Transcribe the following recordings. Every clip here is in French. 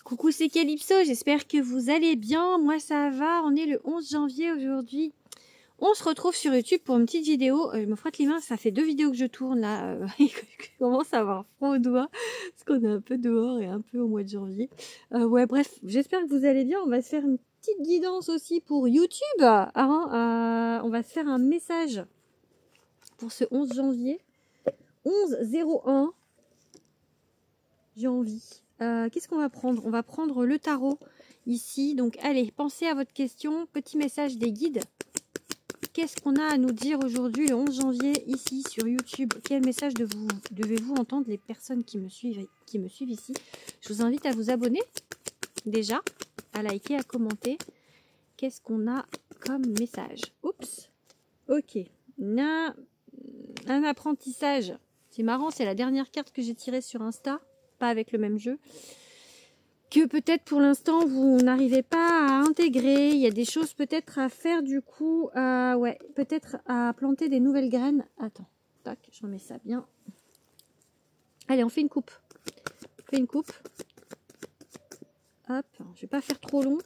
Coucou, c'est Calypso, j'espère que vous allez bien. Moi ça va, on est le 11 janvier aujourd'hui. On se retrouve sur YouTube pour une petite vidéo. Je me frotte les mains, ça fait 2 vidéos que je tourne là. Je commence à avoir froid aux doigts parce qu'on est un peu dehors et un peu au mois de janvier. Ouais, bref, j'espère que vous allez bien. On va se faire une petite guidance aussi pour YouTube. On va se faire un message pour ce 11 janvier. 11-01 janvier. Qu'est-ce qu'on va prendre? On va prendre le tarot ici. Donc allez, pensez à votre question. Petit message des guides. Qu'est-ce qu'on a à nous dire aujourd'hui le 11 janvier ici sur YouTube? Quel message devez-vous entendre, les personnes qui me suivent ici? Je vous invite à vous abonner déjà, à liker, à commenter. Qu'est-ce qu'on a comme message? Oups. Ok. Un apprentissage. C'est marrant, c'est la dernière carte que j'ai tirée sur Insta. Pas avec le même jeu. Que peut-être pour l'instant vous n'arrivez pas à intégrer, il y a des choses peut-être à faire du coup, ouais, peut-être à planter des nouvelles graines. Attends, tac, je remets ça bien. Allez, on fait une coupe. On fait une coupe. Hop, je vais pas faire trop long.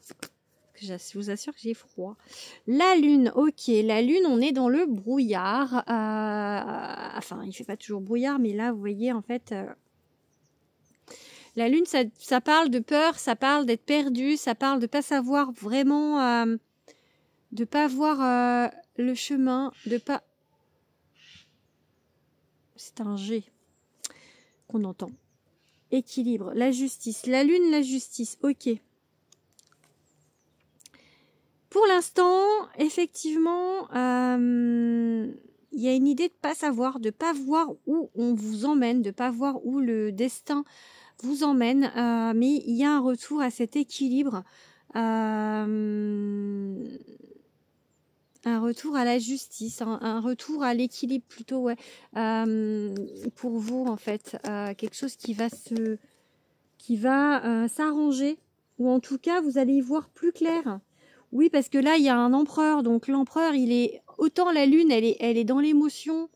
Je vous assure que j'ai froid. La lune, ok, la lune, on est dans le brouillard. Enfin, il fait pas toujours brouillard, mais là, vous voyez, en fait... La lune, ça parle de peur, ça parle d'être perdu, ça parle de pas savoir vraiment, de pas voir le chemin, de pas... C'est un G qu'on entend. Équilibre, la justice. La lune, la justice, ok. Pour l'instant, effectivement, il y a une idée de pas savoir, de pas voir où on vous emmène, de pas voir où le destin vous emmène, mais il y a un retour à cet équilibre, un retour à la justice, un retour à l'équilibre plutôt, ouais, pour vous en fait, quelque chose qui va s'arranger, ou en tout cas vous allez y voir plus clair. Oui, parce que là il y a un empereur, donc l'empereur il est, autant la lune elle est dans l'émotion,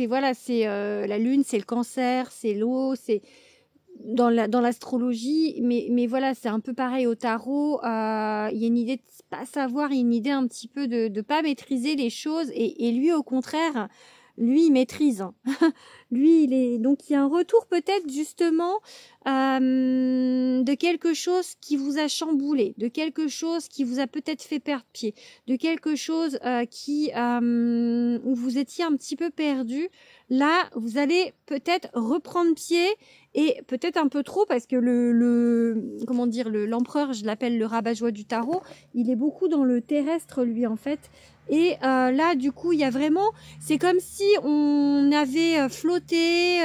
voilà, c'est la lune, c'est le cancer, c'est l'eau, c'est dans l'astrologie, mais voilà, c'est un peu pareil au tarot. Il y a une idée de pas savoir, une idée un petit peu de pas maîtriser les choses, et lui au contraire, lui il maîtrise. Lui donc il y a un retour peut-être justement de quelque chose qui vous a chamboulé, de quelque chose qui vous a peut-être fait perdre pied, de quelque chose où vous étiez un petit peu perdu. Là, vous allez peut-être reprendre pied, et peut-être un peu trop, parce que comment dire, l'empereur, je l'appelle le rabat-joie du tarot, il est beaucoup dans le terrestre lui en fait. Et là du coup il y a vraiment, c'est comme si on avait flotté,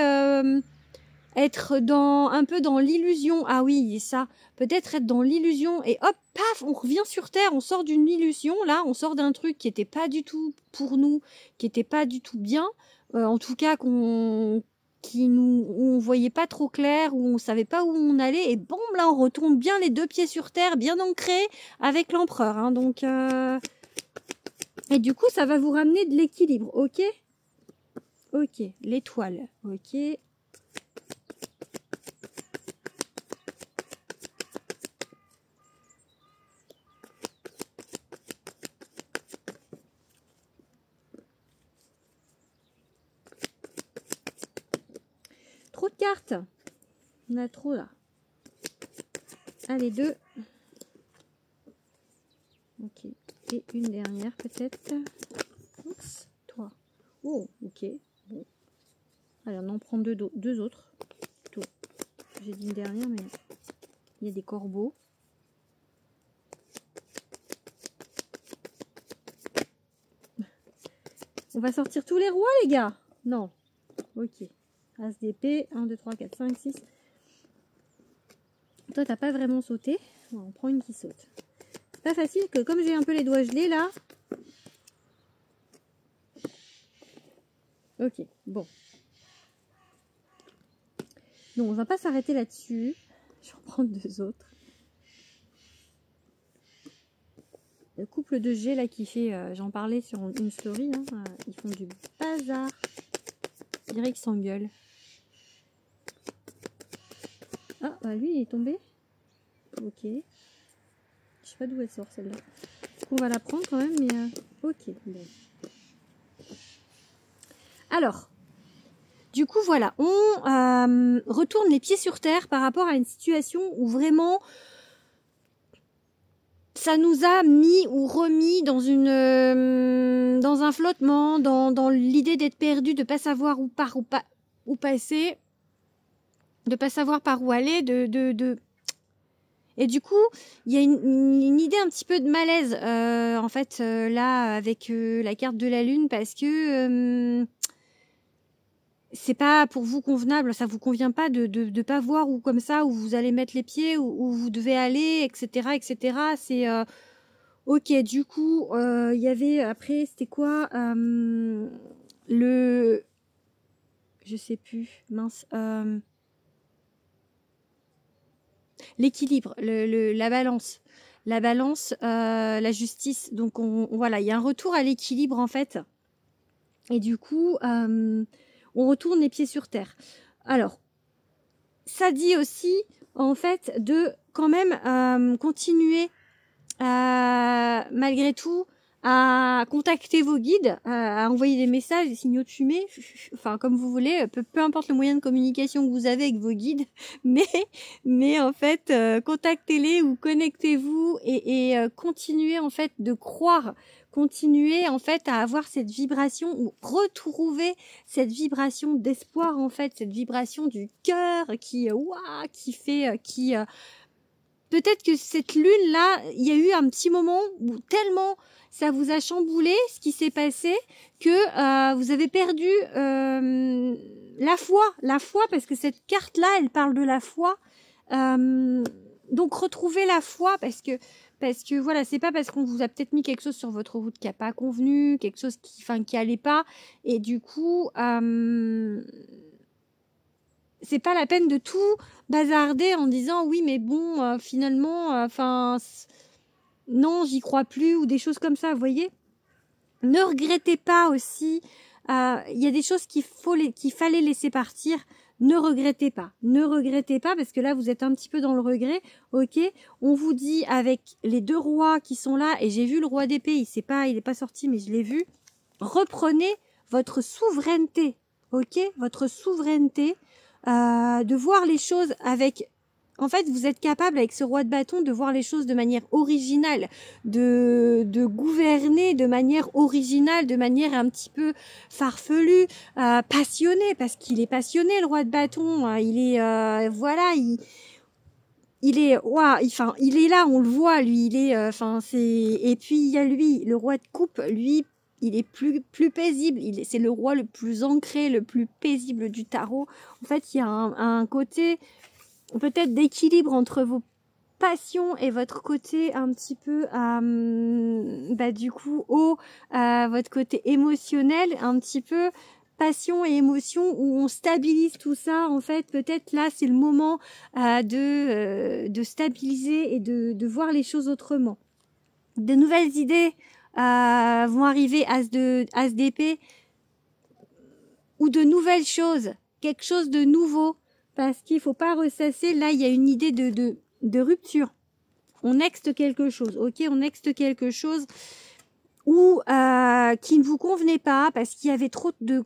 être un peu dans l'illusion. Ah oui, ça, peut-être être dans l'illusion, et hop, paf, on revient sur terre, on sort d'une illusion, là, on sort d'un truc qui n'était pas du tout pour nous, qui n'était pas du tout bien, en tout cas où on voyait pas trop clair, où on savait pas où on allait, et bon, là, on retombe bien les deux pieds sur terre, bien ancré avec l'empereur, hein, donc... Et du coup, ça va vous ramener de l'équilibre, ok? Ok, l'étoile, ok. Trop de cartes. On a trop là. Allez, 2. Ok. Et une dernière peut-être. Oups, 3. Oh, ok. Bon. Allez, on en prend deux autres. J'ai dit une dernière, mais il y a des corbeaux. On va sortir tous les rois, les gars. Non. Ok. As d'épée. 1, 2, 3, 4, 5, 6. Toi, t'as pas vraiment sauté. Bon, on prend une qui saute. C'est pas facile, que comme j'ai un peu les doigts gelés là. Ok, bon. Non, on va pas s'arrêter là-dessus. Je vais en prendre deux autres. Le couple de G là qui fait, j'en parlais sur une story, hein, ils font du bazar. Je dirais qu'ils s'engueulent. Ah, bah lui, il est tombé. Ok. Je sais pas d'où elle sort, celle-là. On va la prendre quand même, mais... ok, bon. Alors, du coup, voilà. On retourne les pieds sur terre par rapport à une situation où vraiment... ça nous a mis ou remis dans dans un flottement, dans l'idée d'être perdu, de pas savoir où passer, de pas savoir par où aller, et du coup, il y a une idée un petit peu de malaise en fait là avec la carte de la lune parce que c'est pas pour vous convenable, ça vous convient pas de pas voir où comme ça où vous allez mettre les pieds, où vous devez aller, etc., etc. C'est ok, du coup, il y avait après, c'était quoi le... Je sais plus, mince. L'équilibre, la balance. La balance, la justice. Donc, voilà, il y a un retour à l'équilibre, en fait. Et du coup, on retourne les pieds sur terre. Alors, ça dit aussi, en fait, de quand même continuer malgré tout à contacter vos guides, à envoyer des messages, des signaux de fumée, enfin comme vous voulez, peu importe le moyen de communication que vous avez avec vos guides, mais en fait contactez-les ou connectez-vous et continuez en fait de croire, continuez en fait à avoir cette vibration ou retrouver cette vibration d'espoir en fait, cette vibration du cœur qui fait peut-être que cette lune-là, il y a eu un petit moment où tellement ça vous a chamboulé ce qui s'est passé que vous avez perdu la foi. La foi, parce que cette carte-là, elle parle de la foi. Donc retrouvez la foi parce que voilà, c'est pas parce qu'on vous a peut-être mis quelque chose sur votre route qui a pas convenu, quelque chose qui allait pas, et du coup c'est pas la peine de tout bazarder en disant oui mais bon finalement enfin non j'y crois plus ou des choses comme ça, vous voyez. Ne regrettez pas aussi, il y a des choses qu'il fallait laisser partir. Ne regrettez pas parce que là vous êtes un petit peu dans le regret. Ok, on vous dit avec les deux rois qui sont là, et j'ai vu le roi d'épée, il est pas sorti mais je l'ai vu. Reprenez votre souveraineté, ok, votre souveraineté. De voir les choses avec... En fait, vous êtes capable avec ce roi de bâton de voir les choses de manière originale, de gouverner de manière originale, de manière un petit peu farfelue, passionnée, parce qu'il est passionné, le roi de bâton. Il est... voilà, il est... Waouh, enfin, il est là, on le voit, lui, il est... Enfin, c'est... Et puis, il y a lui, le roi de coupe, lui... Il est plus paisible, c'est le roi le plus ancré, le plus paisible du tarot. En fait, il y a un côté peut-être d'équilibre entre vos passions et votre côté un petit peu, du coup, votre côté émotionnel, un petit peu passion et émotion, où on stabilise tout ça. En fait, peut-être là, c'est le moment de stabiliser et de voir les choses autrement. De nouvelles idées vont arriver, as d'épée, ou de nouvelles choses, quelque chose de nouveau, parce qu'il faut pas ressasser. Là, il y a une idée de rupture. On nexte quelque chose, ok, on nexte quelque chose ou qui ne vous convenait pas parce qu'il y avait trop de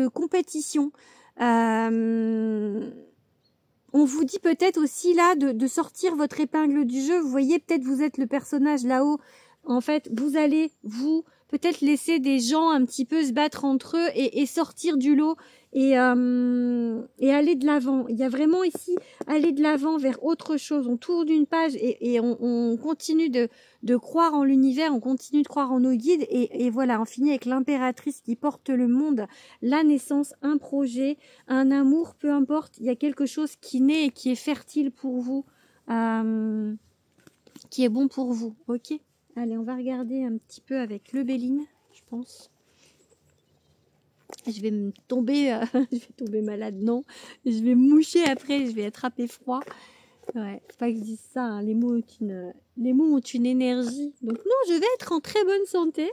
compétition. On vous dit peut-être aussi là de sortir votre épingle du jeu. Vous voyez, peut-être vous êtes le personnage là-haut. En fait, vous allez peut-être laisser des gens un petit peu se battre entre eux et sortir du lot et aller de l'avant. Il y a vraiment ici aller de l'avant vers autre chose. On tourne une page et on continue de croire en l'univers, on continue de croire en nos guides et voilà, on finit avec l'impératrice qui porte le monde, la naissance, un projet, un amour, peu importe. Il y a quelque chose qui naît et qui est fertile pour vous, qui est bon pour vous, ok? Allez, on va regarder un petit peu avec le Béline, je pense. Je vais me tomber, je vais tomber malade, non. Je vais me moucher après, je vais attraper froid. Ouais, faut pas que je dise ça, hein. Les mots ont une énergie. Donc non, je vais être en très bonne santé.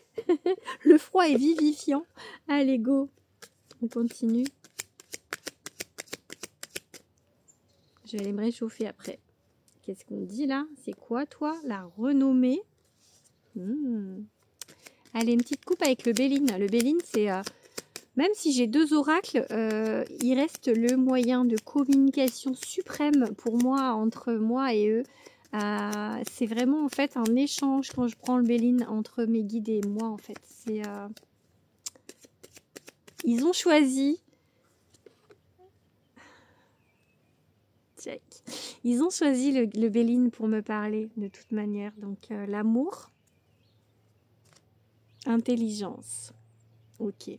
Le froid est vivifiant. Allez, go. On continue. Je vais aller me réchauffer après. Qu'est-ce qu'on dit là? C'est quoi toi? La renommée. Allez, une petite coupe avec le Béline. Le Béline, c'est... même si j'ai 2 oracles, il reste le moyen de communication suprême pour moi, entre moi et eux. C'est vraiment en fait un échange quand je prends le Béline entre mes guides et moi en fait. C'est... ils ont choisi... Check. Ils ont choisi le Béline pour me parler de toute manière. Donc l'amour, intelligence. Ok.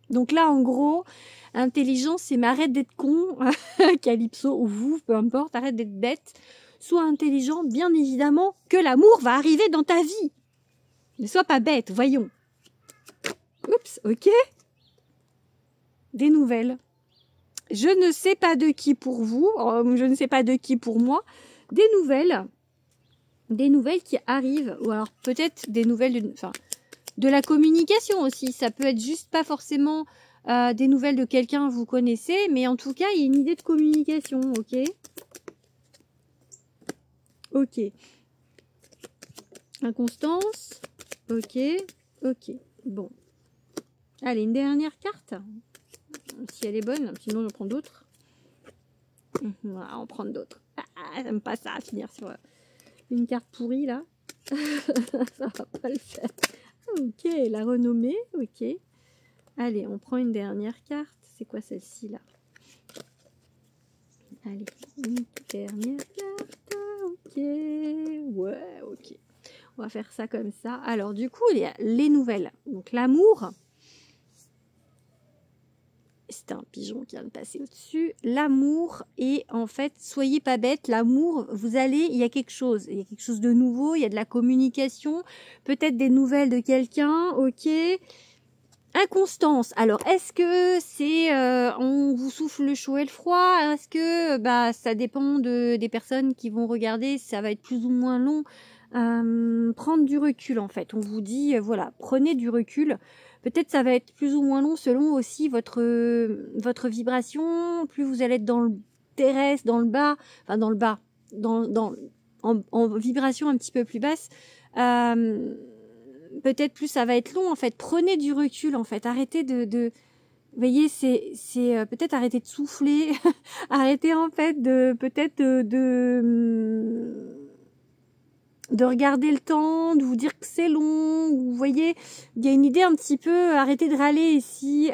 Donc là, en gros, intelligence, c'est mais arrête d'être con, Calypso, ou vous, peu importe, arrête d'être bête. Sois intelligent, bien évidemment, que l'amour va arriver dans ta vie. Ne sois pas bête, voyons. Oups, ok. Des nouvelles. Je ne sais pas de qui pour vous, je ne sais pas de qui pour moi. Des nouvelles qui arrivent, ou alors peut-être des nouvelles, de la communication aussi. Ça peut être juste pas forcément des nouvelles de quelqu'un que vous connaissez, mais en tout cas, il y a une idée de communication, ok? Ok. Inconstance, ok, ok. Bon. Allez, une dernière carte. Si elle est bonne, sinon je prends d'autres. Voilà, on prend d'autres. Ah, j'aime pas ça, finir sur une carte pourrie là. Ça va pas le faire. Ok, la renommée, ok. Allez, on prend une dernière carte. C'est quoi celle-ci là? Allez, une dernière carte. Ok, ouais, ok. On va faire ça comme ça. Alors du coup, il y a les nouvelles. Donc l'amour. C'est un pigeon qui vient de passer au-dessus. L'amour, et en fait, soyez pas bête, l'amour, vous allez, il y a quelque chose de nouveau, il y a de la communication, peut-être des nouvelles de quelqu'un, ok. Inconstance, alors est-ce que c'est, on vous souffle le chaud et le froid, est-ce que, ça dépend des personnes qui vont regarder, ça va être plus ou moins long. Prendre du recul en fait, on vous dit, voilà, prenez du recul. Peut-être ça va être plus ou moins long selon aussi votre vibration. Plus vous allez être dans le terrestre, dans le bas, enfin dans le bas, en vibration un petit peu plus basse. Peut-être plus ça va être long en fait. Prenez du recul en fait. Arrêtez vous voyez, c'est peut-être arrêter de souffler, arrêter en fait de regarder le temps, de vous dire que c'est long, vous voyez, il y a une idée un petit peu, arrêtez de râler ici,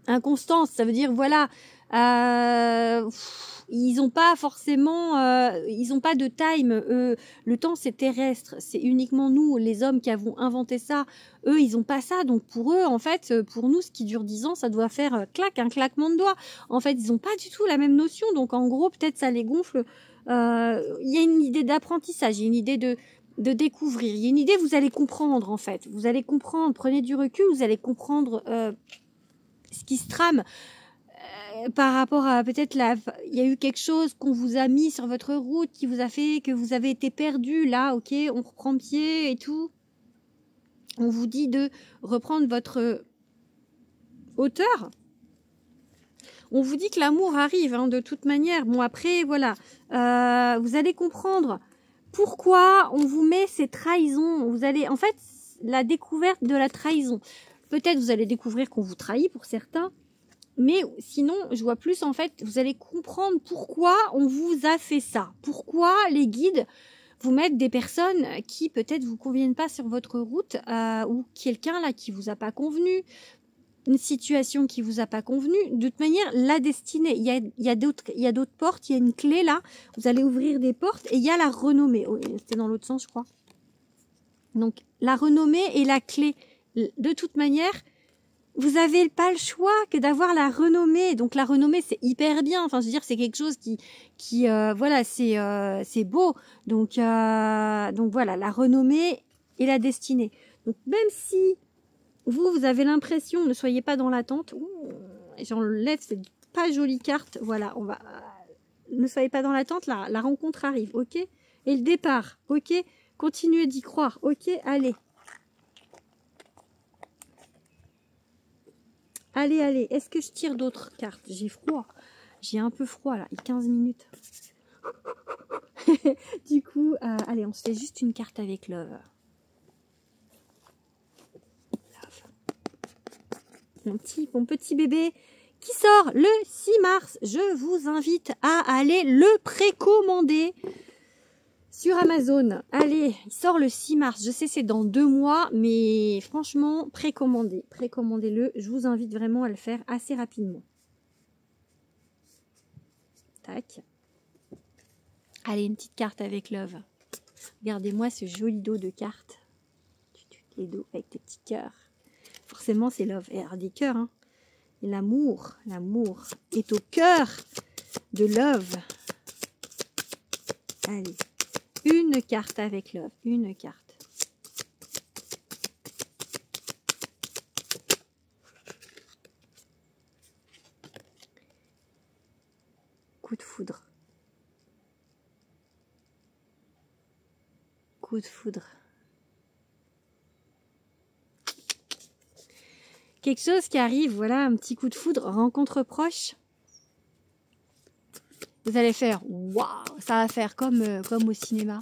inconstance, ça veut dire, voilà, ils n'ont pas forcément, ils n'ont pas de time, le temps c'est terrestre, c'est uniquement nous, les hommes qui avons inventé ça, eux ils n'ont pas ça, donc pour eux, en fait, pour nous, ce qui dure 10 ans, ça doit faire un claquement de doigts, en fait, ils n'ont pas du tout la même notion, donc en gros, peut-être ça les gonfle. Il y a une idée d'apprentissage, il y a une idée de découvrir, il y a une idée, vous allez comprendre en fait, vous allez comprendre, prenez du recul, vous allez comprendre ce qui se trame par rapport à peut-être il y a eu quelque chose qu'on vous a mis sur votre route qui vous a fait que vous avez été perdu, là, ok, on reprend pied et tout, on vous dit de reprendre votre hauteur. On vous dit que l'amour arrive, hein, de toute manière. Bon, après, voilà. Vous allez comprendre pourquoi on vous met ces trahisons. Vous allez, en fait, la découverte de la trahison. Peut-être vous allez découvrir qu'on vous trahit pour certains. Mais sinon, je vois plus, en fait, vous allez comprendre pourquoi on vous a fait ça. Pourquoi les guides vous mettent des personnes qui, peut-être, vous conviennent pas sur votre route, ou quelqu'un, là, qui vous a pas convenu. Une situation qui vous a pas convenu, de toute manière, la destinée, il y a d'autres portes, il y a une clé là, vous allez ouvrir des portes et il y a la renommée. Oh, c'était dans l'autre sens, je crois. Donc, la renommée et la clé. De toute manière, vous n'avez pas le choix que d'avoir la renommée. Donc, la renommée, c'est hyper bien. Enfin, je veux dire, c'est quelque chose qui voilà, c'est beau. Donc voilà, la renommée et la destinée. Donc, même si vous avez l'impression, ne soyez pas dans l'attente. J'enlève cette pas jolie carte. Voilà, ne soyez pas dans l'attente, la rencontre arrive, ok? Et le départ, ok? Continuez d'y croire, ok? Allez. Allez, est-ce que je tire d'autres cartes? J'ai froid. J'ai un peu froid là, il est 15 minutes. Du coup, allez, on se fait juste une carte avec Love. Mon petit bébé qui sort le 6 mars. Je vous invite à aller le précommander sur Amazon. Allez, il sort le 6 mars. Je sais, c'est dans 2 mois, mais franchement, précommandez. Précommandez-le. Je vous invite vraiment à le faire assez rapidement. Tac. Allez, une petite carte avec Love. Regardez-moi ce joli dos de cartes. Les dos avec tes petits cœurs. Forcément, c'est Love. Et alors, des cœurs, hein. Et l'amour est au cœur de Love. Allez, une carte avec Love. Une carte. Coup de foudre. Coup de foudre. Quelque chose qui arrive, voilà, un petit coup de foudre, rencontre proche. Vous allez faire, waouh, ça va faire comme au cinéma.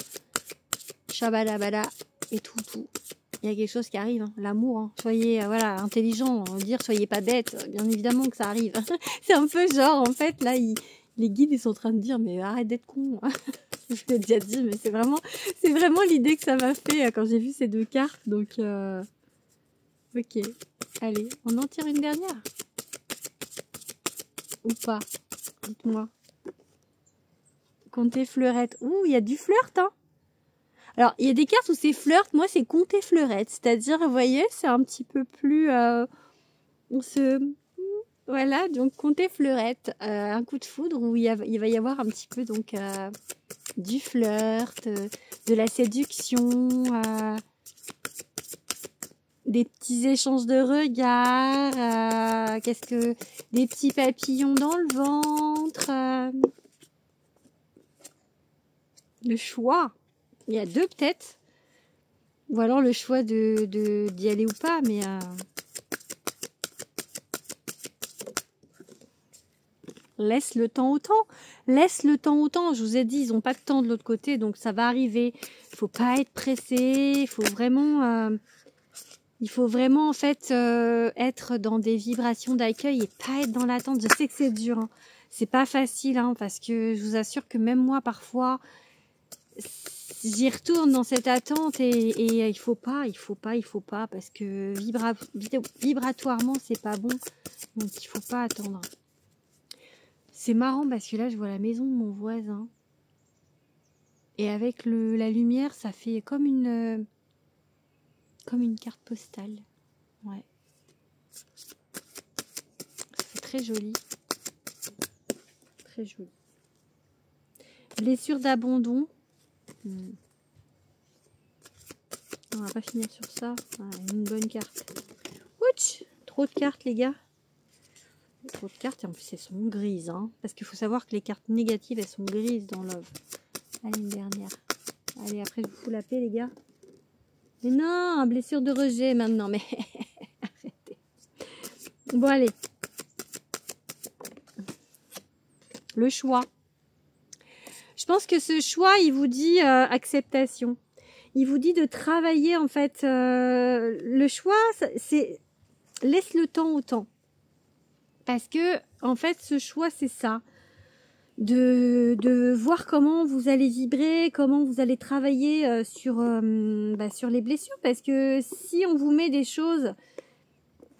Shabalabala et tout. Il y a quelque chose qui arrive, hein, l'amour. Hein. Soyez voilà, intelligent, dire soyez pas bête, bien évidemment que ça arrive. C'est un peu genre, en fait, là, les guides, ils sont en train de dire, mais arrête d'être con. Je l'ai déjà dit, mais c'est vraiment l'idée que ça m'a fait quand j'ai vu ces 2 cartes. Donc, ok. Allez, on en tire une dernière. Ou pas? Dites-moi. Comptez fleurette. Ouh, il y a du flirt, hein. Alors, il y a des cartes où c'est flirt. Moi, c'est comptez fleurette. C'est-à-dire, vous voyez, c'est un petit peu plus... Voilà, donc comptez fleurette. Un coup de foudre où il va y avoir un petit peu, donc, du flirt, de la séduction... des petits échanges de regards, des petits papillons dans le ventre, le choix, il y a 2 peut-être, ou alors le choix d'y aller ou pas, mais laisse le temps au temps, je vous ai dit, ils n'ont pas de temps de l'autre côté, donc ça va arriver, il faut pas être pressé, il faut vraiment en fait être dans des vibrations d'accueil et pas être dans l'attente. Je sais que c'est dur, hein. C'est pas facile, hein, parce que je vous assure que même moi parfois j'y retourne dans cette attente et il faut pas parce que vibratoirement c'est pas bon, donc il faut pas attendre. C'est marrant parce que là je vois la maison de mon voisin et avec la lumière ça fait comme une carte postale. Ouais. C'est très joli. Très joli. Blessure d'abandon. On va pas finir sur ça. Voilà, une bonne carte. Ouch, trop de cartes, les gars. Trop de cartes. Et en plus, elles sont grises. Hein, parce qu'il faut savoir que les cartes négatives, elles sont grises dans Love. Allez, une dernière. Allez, après, je vous fous la paix, les gars. Mais non, blessure de rejet maintenant. Mais arrêtez. Bon, allez. Le choix. Je pense que ce choix, il vous dit acceptation. Il vous dit de travailler, en fait. Le choix, c'est laisse le temps au temps. Parce que, en fait, ce choix, c'est ça. De voir comment vous allez vibrer, comment vous allez travailler sur les blessures. Parce que si on vous met des choses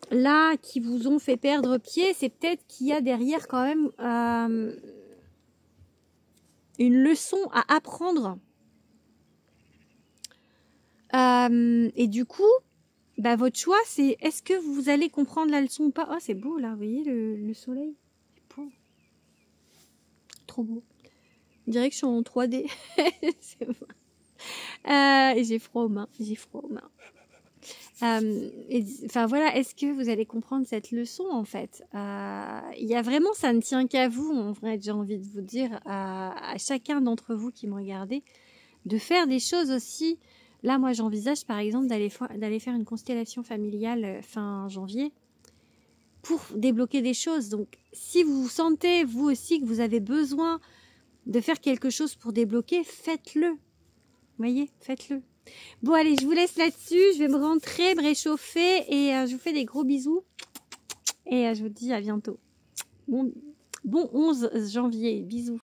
là qui vous ont fait perdre pied, c'est peut-être qu'il y a derrière quand même une leçon à apprendre. Et du coup, votre choix, c'est est-ce que vous allez comprendre la leçon ou pas. Oh, c'est beau là, vous voyez le soleil. C'est beau. Trop beau. On dirait que je suis en 3D. C'est bon. Et j'ai froid aux mains. Enfin voilà, est-ce que vous allez comprendre cette leçon en fait? Il y a vraiment, ça ne tient qu'à vous, en vrai, j'ai envie de vous dire, à chacun d'entre vous qui me regardez, de faire des choses aussi. Là, moi, j'envisage par exemple d'aller faire une constellation familiale fin janvier pour débloquer des choses. Donc, si vous sentez, vous aussi, que vous avez besoin de faire quelque chose pour débloquer, faites-le. Vous voyez, faites-le. Bon, allez, je vous laisse là-dessus. Je vais me rentrer, me réchauffer et je vous fais des gros bisous. Et je vous dis à bientôt. Bon 11 janvier. Bisous.